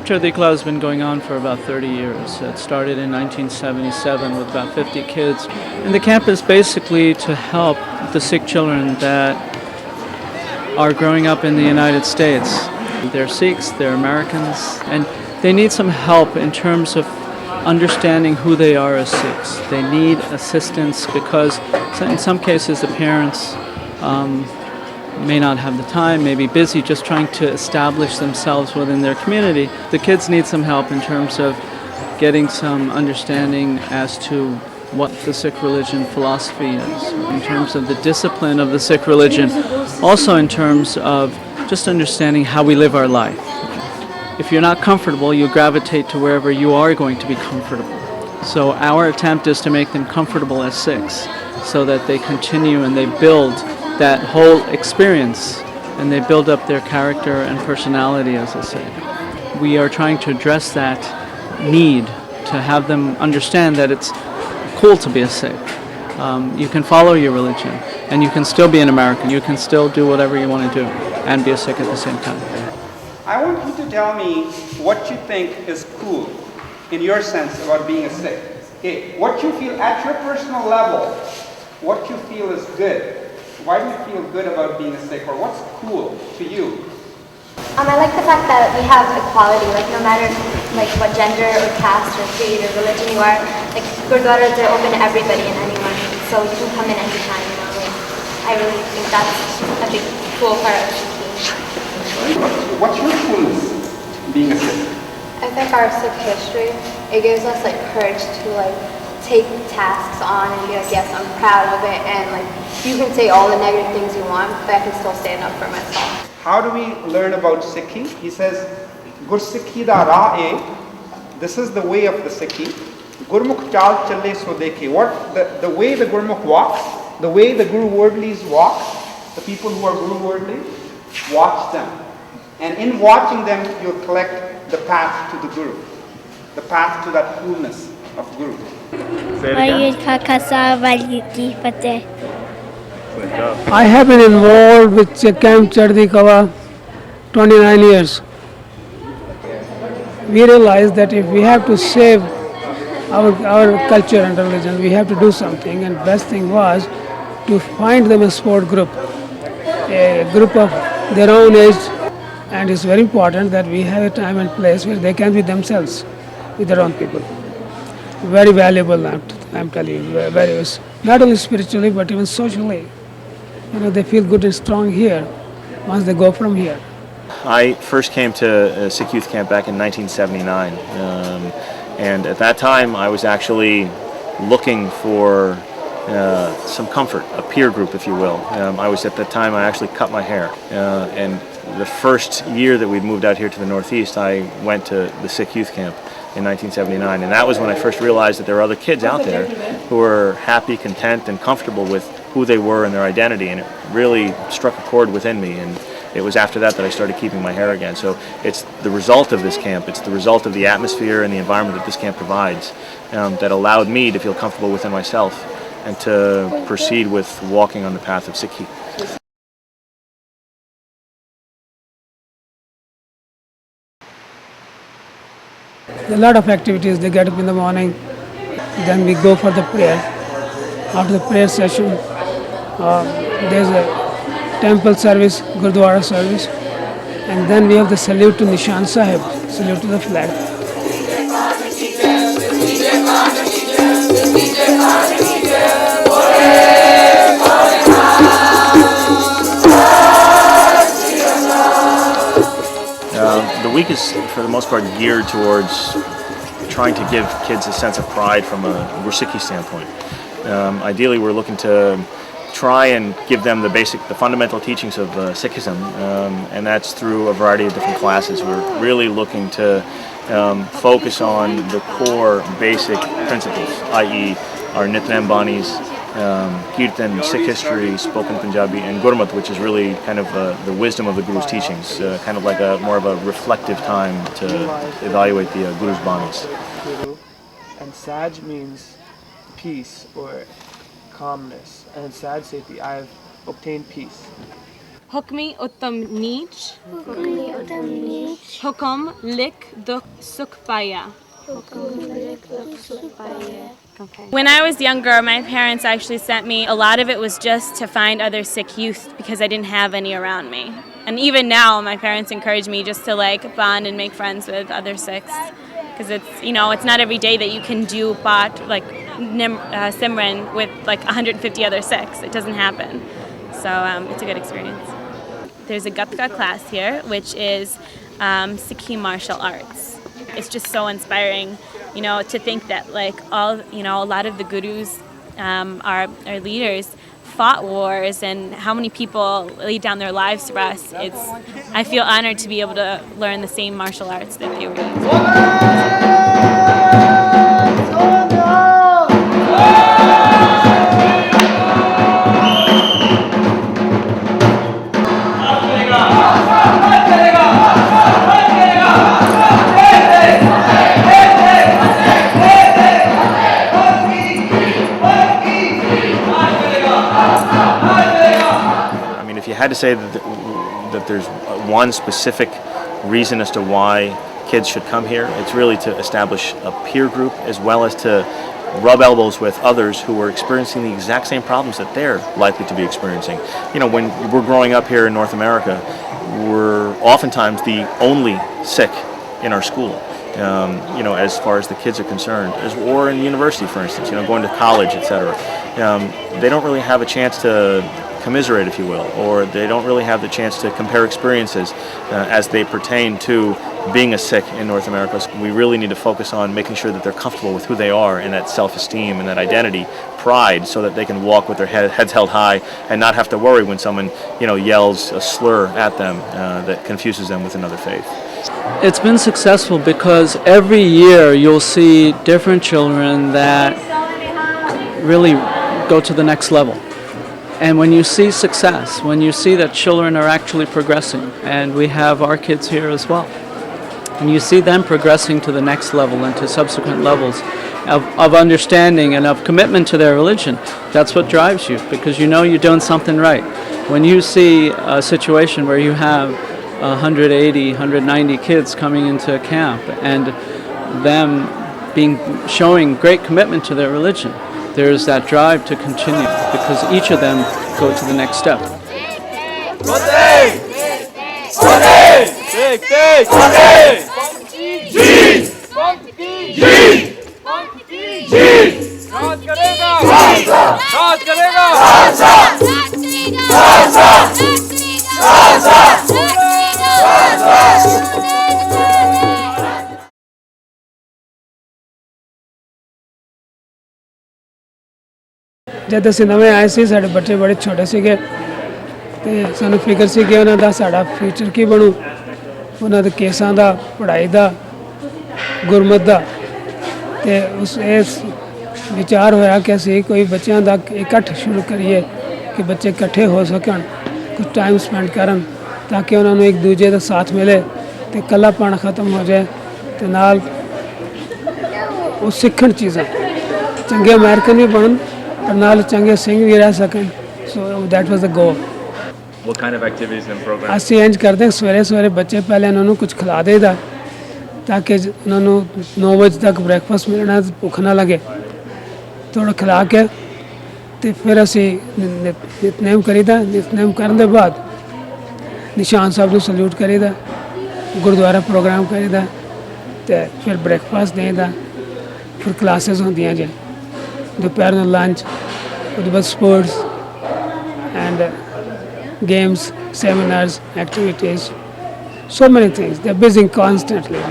chapter of the Ikhlas has been going on for about 30 years. It started in 1977 with about 50 kids. And the camp is basically to help the Sikh children that are growing up in the United States. They're Sikhs, they're Americans, and they need some help in terms of understanding who they are as Sikhs. They need assistance because in some cases the parents may not have the time, may be busy just trying to establish themselves within their community. The kids need some help in terms of getting some understanding as to what the Sikh religion philosophy is, in terms of the discipline of the Sikh religion, also in terms of just understanding how we live our life. If you're not comfortable, you gravitate to wherever you are going to be comfortable. So our attempt is to make them comfortable as Sikhs so that they continue and they build that whole experience and they build up their character and personality as a Sikh. We are trying to address that need to have them understand that it's cool to be a Sikh. You can follow your religion and you can still be an American. You can still do whatever you want to do and be a Sikh at the same time. I want you to tell me what you think is cool in your sense about being a Sikh. Okay, what you feel at your personal level, what you feel is good. Why do you feel good about being a Sikh, or what's cool to you? I like the fact that we have equality, like no matter like what gender or caste or creed or religion you are, like gurdwaras are open to everybody and anyone, so you can come in anytime, you know. Like, I really think that's a big cool part of Sikhi. What's your coolness being a Sikh? I think our Sikh history, it gives us like courage to like take tasks on and be like, yes, I'm proud of it, and like you can say all the negative things you want, but I can still stand up for myself. How do we learn about Sikhi? He says, Gur Sikhi da ra e, this is the way of the Sikhi. Gurmukh chal chale so dekhe. What the way the Gurmukh walks, the way the Guru Wordlies walk, the people who are Guru Wordly, watch them. And in watching them, you'll collect the path to the Guru, the path to that coolness of Guru. I have been involved with Camp Chardi 29 years. We realized that if we have to save our culture and religion, we have to do something, and best thing was to find them a support group, a group of their own age, and it's very important that we have a time and place where they can be themselves with their own people. Very valuable, I'm telling you, very, not only spiritually but even socially. You know, they feel good and strong here once they go from here. I first came to Sikh Youth Camp back in 1979, and at that time I was actually looking for some comfort, a peer group, if you will. I was at that time, I actually cut my hair, and the first year that we'd moved out here to the Northeast, I went to the Sikh Youth Camp in 1979, and that was when I first realized that there were other kids out there who were happy, content, and comfortable with who they were and their identity, and it really struck a chord within me, and it was after that that I started keeping my hair again. So it's the result of this camp, it's the result of the atmosphere and the environment that this camp provides that allowed me to feel comfortable within myself and to proceed with walking on the path of Sikhi. A lot of activities. They get up in the morning, then we go for the prayer. After the prayer session, there's a temple service, Gurdwara service, and then we have the salute to Nishan Sahib, salute to the flag. The week is, for the most part, geared towards trying to give kids a sense of pride from a Sikhi standpoint. Ideally, we're looking to try and give them the fundamental teachings of Sikhism, and that's through a variety of different classes. We're really looking to focus on the core basic principles, i.e. our Nitnem Banis, Kirtan, Sikh history, spoken Punjabi, and Gurmat, which is really kind of the wisdom of the Guru's teachings, kind of like more of a reflective time to evaluate the Guru's Banis. And Saj means peace or calmness, and Saj Seti, I have obtained peace. Hukmi uttam neech. Hukum lik duk sukh paya. Okay. When I was younger, my parents actually sent me, a lot of it was just to find other Sikh youth because I didn't have any around me. And even now, my parents encourage me just to like bond and make friends with other Sikhs. Because it's, you know, it's not every day that you can do Paat, like Simran with like 150 other Sikhs. It doesn't happen. So it's a good experience. There's a Gatka class here, which is Sikhi martial arts. It's just so inspiring, you know, to think that like all, you know, a lot of the gurus, our leaders, fought wars, and how many people laid down their lives for us. I feel honored to be able to learn the same martial arts that they were using. If you had to say that there's one specific reason as to why kids should come here, it's really to establish a peer group as well as to rub elbows with others who are experiencing the exact same problems that they're likely to be experiencing. You know, when we're growing up here in North America, we're oftentimes the only Sikh in our school. You know, as far as the kids are concerned, or in university, for instance, you know, going to college, etc. They don't really have a chance to commiserate, if you will, or they don't really have the chance to compare experiences as they pertain to being a Sikh in North America. So we really need to focus on making sure that they're comfortable with who they are and that self-esteem and that identity, pride, so that they can walk with their heads held high and not have to worry when someone, you know, yells a slur at them that confuses them with another faith. It's been successful because every year you'll see different children that really go to the next level. And when you see success, when you see that children are actually progressing, and we have our kids here as well, and you see them progressing to the next level and to subsequent levels of understanding and of commitment to their religion, that's what drives you, because you know you're doing something right. When you see a situation where you have 180, 190 kids coming into a camp and them showing great commitment to their religion, there's that drive to continue because each of them go to the next step. जब ਅਸੀਂ ਨਵੇਂ ਆਏ ਸੀ ਸਾਡੇ ਬੱਚੇ ਬੜੇ ਛੋਟੇ ਸੀਗੇ ਤੇ ਸਾਨੂੰ ਫਿਕਰ ਸੀ ਕਿ ਉਹਨਾਂ ਦਾ ਸਾਡਾ ਫਿਊਚਰ ਕੀ ਬਣੂ ਉਹਨਾਂ ਦੇ ਕੇਸਾਂ ਦਾ ਪੜ੍ਹਾਈ ਦਾ ਗੁਰਮਤ ਦਾ ਤੇ ਇਸ ਵਿਚਾਰ ਹੋਇਆ ਕਿ ਅਸੀਂ ਕੋਈ ਬੱਚਿਆਂ ਦਾ ਇਕੱਠ ਸ਼ੁਰੂ ਕਰੀਏ ਕਿ ਬੱਚੇ ਇਕੱਠੇ ਹੋ ਸਕਣ ਕੁਝ ਟਾਈਮ ਸਪੈਂਡ ਕਰਨ ਤਾਂ ਕਿ ਉਹਨਾਂ ਨੂੰ ਇੱਕ ਦੂਜੇ ਦਾ ਸਾਥ ਮਿਲੇ ਤੇ ਇਕੱਲਾਪਣ ਖਤਮ ਹੋ ਜਾਏ ਤੇ ਨਾਲ ਉਹ ਸਿੱਖਣ ਚੀਜ਼ਾਂ ਚੰਗੇ ਅਮਰੀਕਨ ਵੀ ਬਣਨ ਨਾਲ ਚੰਗੇ ਸਿੰਘ ਵੀ ਰਹਿ ਸਕਣ so that was the goal What kind of activities and programs? ਅਸੀਂ ਇੰਜ ਕਰਦੇ ਸਵੇਰੇ ਸਵੇਰੇ ਬੱਚੇ ਪਹਿਲੇ ਉਹਨਾਂ ਨੂੰ ਕੁਝ ਖਿਲਾ ਦੇਈਦਾ ਤਾਂ ਕਿ ਉਹਨਾਂ ਨੂੰ 9 ਵਜੇ ਤੱਕ ਬ੍ਰੇਕਫਾਸਟ ਮਿਲਣਾ ਭੁੱਖ ਨਾ ਲੱਗੇ ਥੋੜਾ ਖਿਲਾ ਕੇ ਤੇ ਫਿਰ ਅਸੀਂ ਨਿਤਨੇਮ ਕਰੀਦਾ ਨਿਤਨੇਮ ਕਰਨ ਦੇ ਬਾਅਦ ਨਿਸ਼ਾਨ ਸਾਹਿਬ ਨੂੰ ਸਲੂਟ ਕਰੀਦਾ ਗੁਰਦੁਆਰਾ ਪ੍ਰੋਗਰਾਮ ਕਰੀਦਾ ਤੇ ਫਿਰ ਬ੍ਰੇਕਫਾਸਟ ਦੇਈਦਾ ਫਿਰ ਕਲਾਸਿਸ ਹੁੰਦੀਆਂ ਜੇ दोपहर में लंच उसके बाद sports and games, seminars, activities, so many things. They're busy constantly.